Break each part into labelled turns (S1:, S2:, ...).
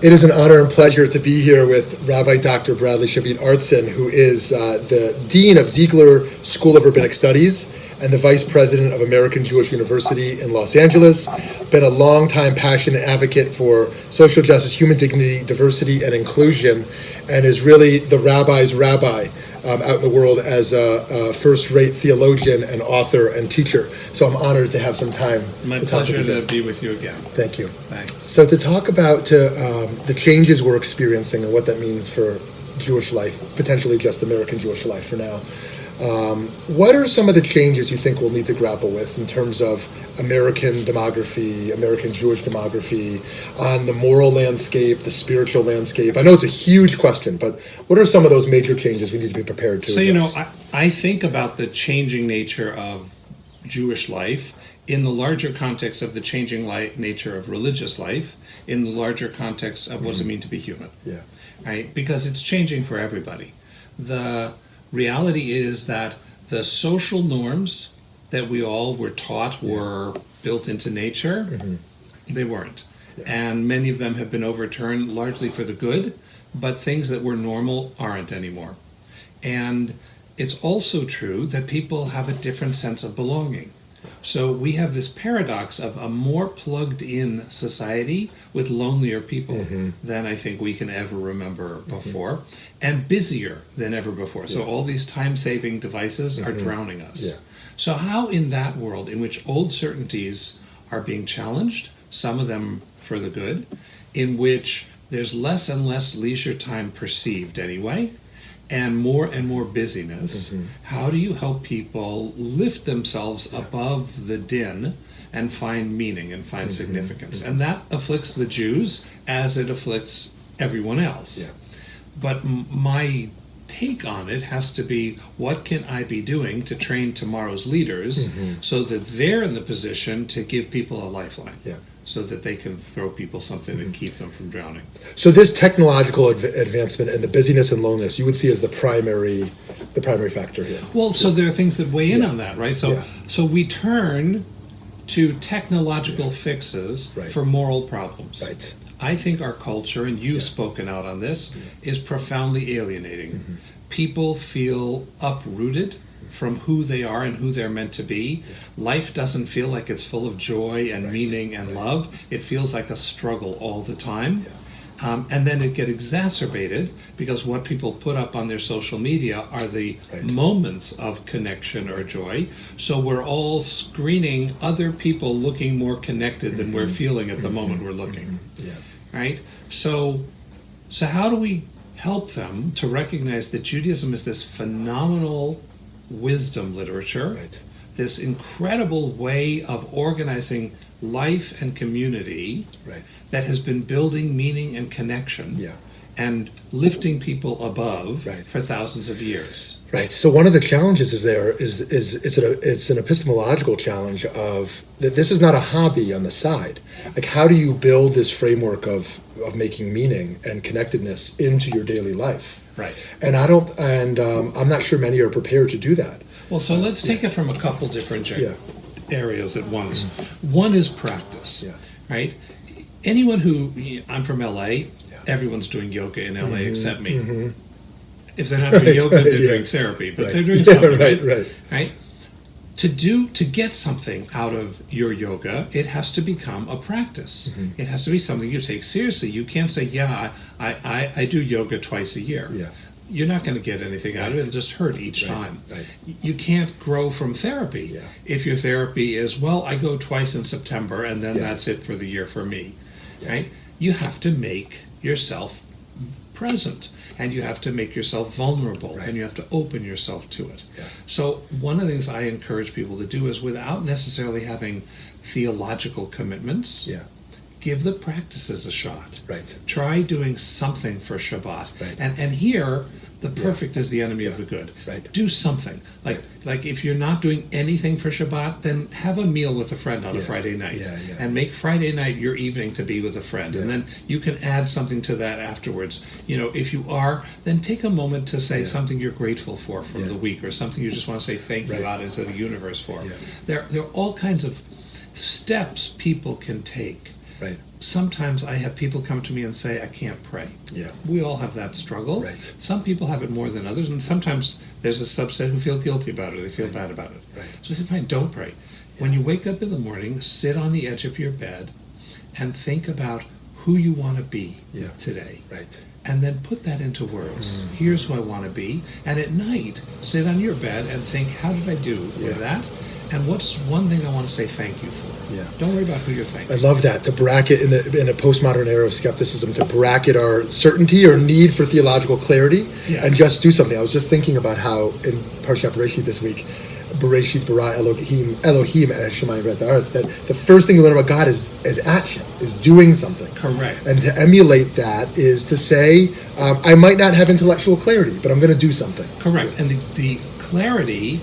S1: It is an honor and pleasure to be here with Rabbi Dr. Bradley Shavit Artson, who is the Dean of Ziegler School of Rabbinic Studies and the Vice President of American Jewish University in Los Angeles. Been a long-time passionate advocate for social justice, human dignity, diversity, and inclusion, and is really the rabbi's rabbi out in the world as a first-rate theologian and author and teacher. So I'm honored to have some time.
S2: My pleasure to be with you again.
S1: Thank you.
S2: Thanks.
S1: So to talk about the changes we're experiencing and what that means for Jewish life, potentially just American Jewish life for now, what are some of the changes you think we'll need to grapple with in terms of American demography, American Jewish demography, on the moral landscape, the spiritual landscape? I know it's a huge question, but what are some of those major changes we need to be prepared to address?
S2: I think about the changing nature of Jewish life in the larger context of the changing nature of religious life, in the larger context of what does it mean to be human.
S1: Yeah.
S2: Right? Because it's changing for everybody. The reality is that the social norms that we all were taught were built into nature, they weren't. Yeah. And many of them have been overturned largely for the good, but things that were normal aren't anymore. And it's also true that people have a different sense of belonging. So we have this paradox of a more plugged-in society with lonelier people than I think we can ever remember before, and busier than ever before. So all these time-saving devices are drowning us. Yeah. So how in that world, in which old certainties are being challenged, some of them for the good, in which there's less and less leisure time perceived anyway, and more busyness, how do you help people lift themselves above the din and find meaning and find significance? And that afflicts the Jews as it afflicts everyone else. Yeah. But my take on it has to be, what can I be doing to train tomorrow's leaders so that they're in the position to give people a lifeline? Yeah. So that they can throw people something and keep them from drowning.
S1: So this technological advancement and the busyness and loneliness you would see as the primary factor here.
S2: Well, so there are things that weigh in on that, right? So we turn to technological fixes for moral problems.
S1: Right.
S2: I think our culture, and you've spoken out on this, is profoundly alienating. People feel uprooted from who they are and who they're meant to be. Life doesn't feel like it's full of joy and meaning and love. It feels like a struggle all the time. And then it gets exacerbated because what people put up on their social media are the moments of connection or joy. So we're all screening other people looking more connected than we're feeling at the moment we're looking. Right? So how do we help them to recognize that Judaism is this phenomenal wisdom literature, this incredible way of organizing life and community that has been building meaning and connection and lifting people above for thousands of years.
S1: Right. So one of the challenges is it's an epistemological challenge of that this is not a hobby on the side. Like, how do you build this framework of making meaning and connectedness into your daily life?
S2: Right.
S1: And I'm not sure many are prepared to do that.
S2: Well, so let's take it from a couple different areas at once. One is practice, right? Anyone I'm from LA, everyone's doing yoga in LA except me. If they're not doing yoga, they're doing therapy, but they're doing something, right? To get something out of your yoga, it has to become a practice. It has to be something you take seriously. You can't say, I do yoga twice a year. You're not going to get anything out of it. It'll just hurt each time. You can't grow from therapy if your therapy is, I go twice in September and then that's it for the year for me. Right? You have to make yourself present, and you have to make yourself vulnerable, and you have to open yourself to it. So one of the things I encourage people to do is, without necessarily having theological commitments, give the practices a shot. Try doing something for Shabbat. And here, the perfect is the enemy of the good. Do something. Like if you're not doing anything for Shabbat, then have a meal with a friend on a Friday night. And make Friday night your evening to be with a friend. And then you can add something to that afterwards. If you are, then take a moment to say something you're grateful for from the week, or something you just want to say thank you out into the universe for. There are all kinds of steps people can take
S1: Right.
S2: Sometimes I have people come to me and say, I can't pray.
S1: Yeah.
S2: We all have that struggle.
S1: Right.
S2: Some people have it more than others, and sometimes there's a subset who feel guilty about it, they feel bad about it.
S1: Right.
S2: So I say, fine, don't pray. When you wake up in the morning, sit on the edge of your bed and think about who you want to be today.
S1: Right.
S2: And then put that into words. Here's who I want to be. And at night, sit on your bed and think, how did I do with that? And what's one thing I want to say thank you for?
S1: Yeah.
S2: Don't worry about who you're thanking.
S1: I love that, to bracket in a postmodern era of skepticism, to bracket our certainty or need for theological clarity and just do something. I was just thinking about how in Parshat Bereshit this week, Bereshit bara Elohim et Shemayim v'et haaretz, that the first thing we learn about God is action, is doing something.
S2: Correct.
S1: And to emulate that is to say, I might not have intellectual clarity, but I'm going to do something.
S2: Correct. And the clarity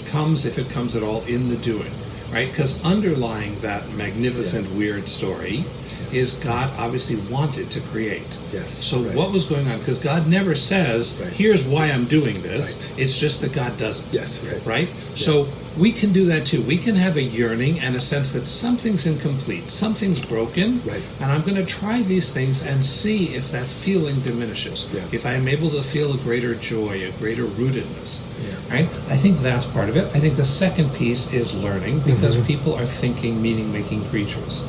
S2: comes, if it comes at all, in the doing, right? Because underlying that magnificent, weird story is God obviously wanted to create.
S1: Yes.
S2: So what was going on? Because God never says, here's why I'm doing this.
S1: Right.
S2: It's just that God doesn't.
S1: Yes.
S2: Right? Yeah. So we can do that too. We can have a yearning and a sense that something's incomplete, something's broken, and I'm going to try these things and see if that feeling diminishes. Yeah. If I am able to feel a greater joy, a greater rootedness. Right? I think that's part of it. I think the second piece is learning, because people are thinking, meaning-making creatures.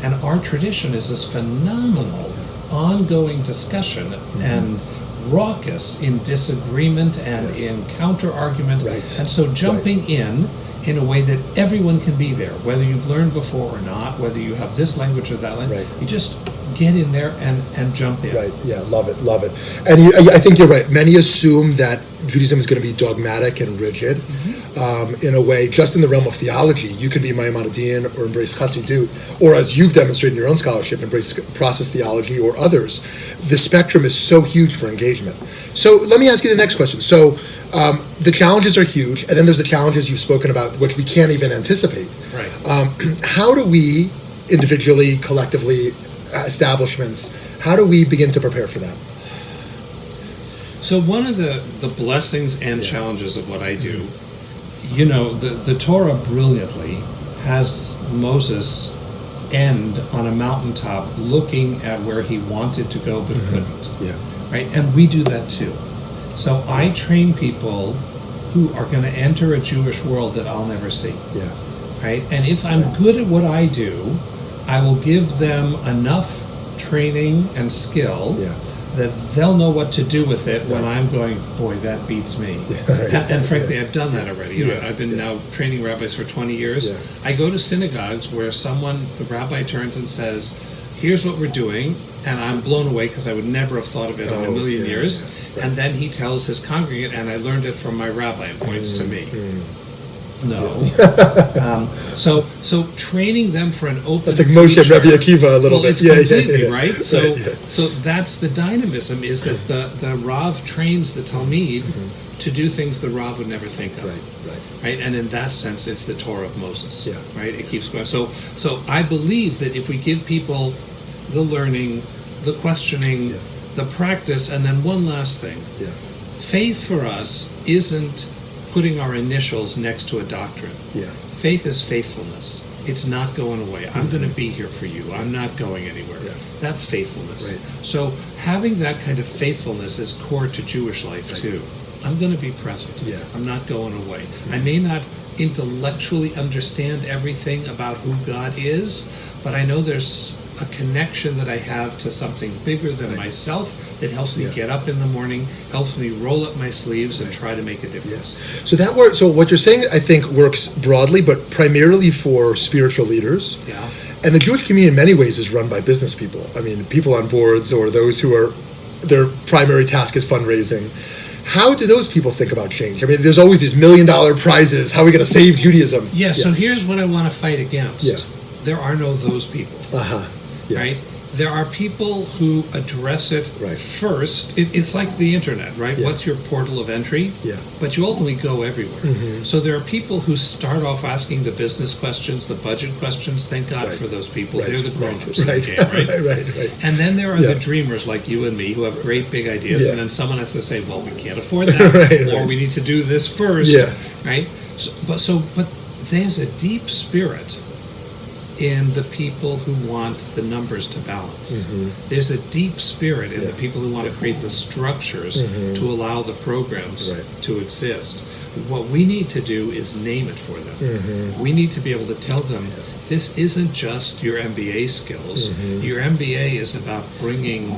S2: And our tradition is this phenomenal, ongoing discussion and raucous in disagreement and in counter-argument. And so jumping in a way that everyone can be there, whether you've learned before or not, whether you have this language or that language, you just get in there and jump in.
S1: Right, yeah, love it. And I think you're right. Many assume that Judaism is going to be dogmatic and rigid in a way, just in the realm of theology. You could be Maimonidean or embrace Chassidut, or as you've demonstrated in your own scholarship, embrace process theology or others. The spectrum is so huge for engagement. So let me ask you the next question. So the challenges are huge, and then there's the challenges you've spoken about, which we can't even anticipate.
S2: Right.
S1: How do we, individually, collectively, establishments, how do we begin to prepare for that?
S2: So one of the blessings and challenges of what I do, you know, the Torah brilliantly has Moses end on a mountaintop looking at where he wanted to go but couldn't. Yeah. Right? And we do that too. So I train people who are going to enter a Jewish world that I'll never see. Yeah. Right? And if I'm good at what I do, I will give them enough training and skill that they'll know what to do with it when I'm going, boy, that beats me. And frankly, I've done that already. You know, I've been now training rabbis for 20 years. I go to synagogues where the rabbi turns and says, here's what we're doing, and I'm blown away because I would never have thought of it in a million years. And then he tells his congregant, and I learned it from my rabbi, and points to me. No. So training them for an open.
S1: That's like Moshe and Rabbi Akiva a little bit.
S2: It's completely right. So that's the dynamism, is that the Rav trains the Talmid to do things the Rav would never think of. Right. And in that sense, it's the Torah of Moses. Right. It keeps going. So I believe that if we give people the learning, the questioning, the practice, and then one last thing, faith for us isn't putting our initials next to a doctrine. Faith is faithfulness. It's not going away. I'm going to be here for you. I'm not going anywhere. That's faithfulness. So having that kind of faithfulness is core to Jewish life too. I'm going to be present. I'm not going away. I may not intellectually understand everything about who God is, but I know there's a connection that I have to something bigger than myself that helps me get up in the morning, helps me roll up my sleeves and try to make a difference.
S1: So that works. So what you're saying, I think, works broadly, but primarily for spiritual leaders. And the Jewish community, in many ways, is run by business people. I mean, people on boards or those who are their primary task is fundraising. How do those people think about change? I mean, there's always these $1 million prizes. How are we going to save Judaism?
S2: So here's what I want to fight against. There are no those people. Right? There are people who address it first. It's like the internet, right? What's your portal of entry? But you ultimately go everywhere. So there are people who start off asking the business questions, the budget questions. Thank God for those people. They're the grown-ups in the game, right? And then there are the dreamers like you and me who have great big ideas, and then someone has to say, well, we can't afford that, or we need to do this first, right? But there's a deep spirit in the people who want the numbers to balance. There's a deep spirit in the people who want to create the structures to allow the programs to exist. What we need to do is name it for them. We need to be able to tell them, this isn't just your MBA skills. Your MBA is about bringing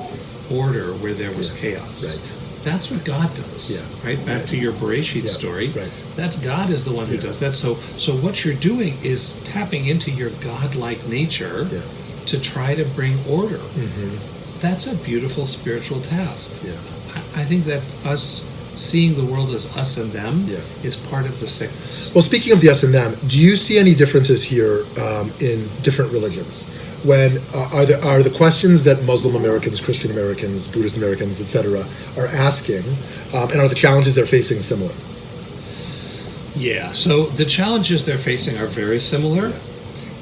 S2: order where there was chaos. That's what God does, right? Back to your Bereshit story. That's God is the one who does that. So what you're doing is tapping into your God-like nature to try to bring order. That's a beautiful spiritual task. I think that us seeing the world as us and them is part of the sickness.
S1: Well, speaking of the us and them, do you see any differences here in different religions? When are the questions that Muslim Americans, Christian Americans, Buddhist Americans, etc., are asking, and are the challenges they're facing similar?
S2: Yeah, so the challenges they're facing are very similar.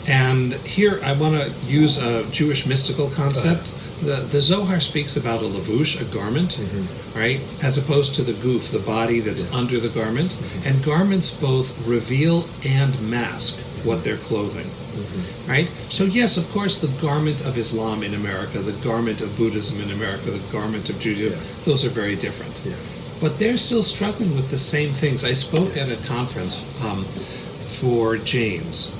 S2: And here I want to use a Jewish mystical concept. The Zohar speaks about a lavush, a garment, right, as opposed to the goof, the body that's under the garment. And garments both reveal and mask what they're clothing, right? So yes, of course, the garment of Islam in America, the garment of Buddhism in America, the garment of Judaism, those are very different. But they're still struggling with the same things. I spoke at a conference for Jains.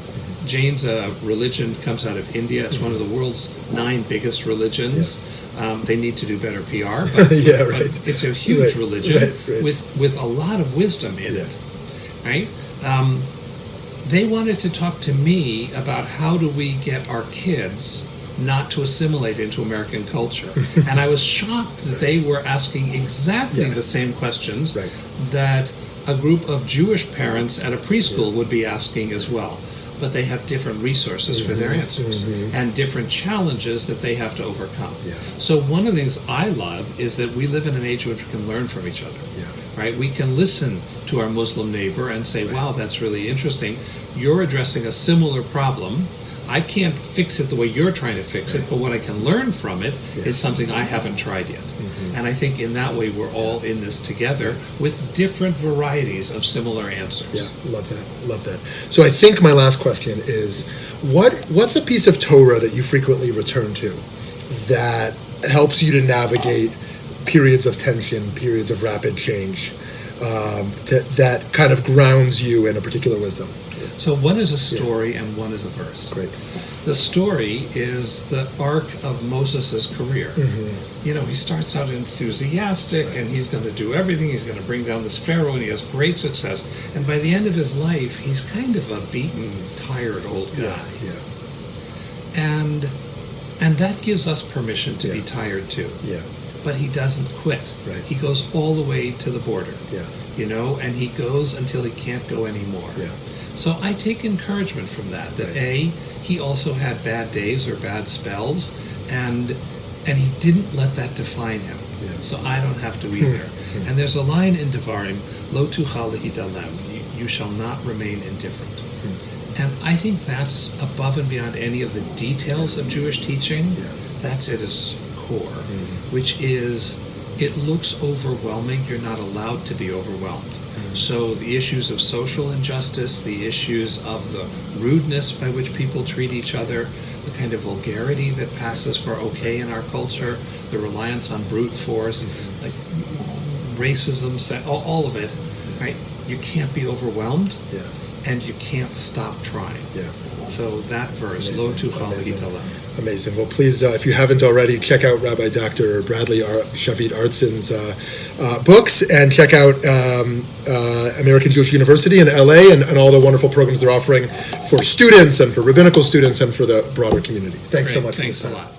S2: Jain's religion comes out of India. It's one of the world's 9 biggest religions. They need to do better PR, but, but it's a huge religion with a lot of wisdom in it, right? They wanted to talk to me about how do we get our kids not to assimilate into American culture. And I was shocked that they were asking exactly the same questions that a group of Jewish parents at a preschool would be asking as well. But they have different resources for their answers and different challenges that they have to overcome. So one of the things I love is that we live in an age in which we can learn from each other. Right? We can listen to our Muslim neighbor and say, wow, that's really interesting. You're addressing a similar problem. I can't fix it the way you're trying to fix it, but what I can learn from it is something I haven't tried yet. And I think in that way we're all in this together with different varieties of similar answers.
S1: Love that. So I think my last question is, what's a piece of Torah that you frequently return to that helps you to navigate periods of tension, periods of rapid change, that kind of grounds you in a particular wisdom?
S2: So one is a story and one is a verse.
S1: Great.
S2: The story is the arc of Moses' career. You know, he starts out enthusiastic and he's going to do everything. He's going to bring down this Pharaoh and he has great success. And by the end of his life, he's kind of a beaten, tired old guy. And that gives us permission to be tired too. But he doesn't quit. He goes all the way to the border. You know, and he goes until he can't go anymore. So I take encouragement from that he also had bad days or bad spells, and he didn't let that define him. So I don't have to either. And there's a line in Devarim, Lo tuchal lahidalem, you shall not remain indifferent. And I think that's above and beyond any of the details of Jewish teaching. That's at its core, which is, it looks overwhelming. You're not allowed to be overwhelmed. So the issues of social injustice, the issues of the rudeness by which people treat each other, the kind of vulgarity that passes for okay in our culture, the reliance on brute force, like racism, all of it, right? You can't be overwhelmed, and you can't stop trying. So that verse, Lo tuchal lahidalem.
S1: Amazing. Well, please, if you haven't already, check out Rabbi Dr. Bradley Shavit Artson's books, and check out American Jewish University in LA and all the wonderful programs they're offering for students and for rabbinical students and for the broader community. Thanks so much.
S2: Thanks a lot.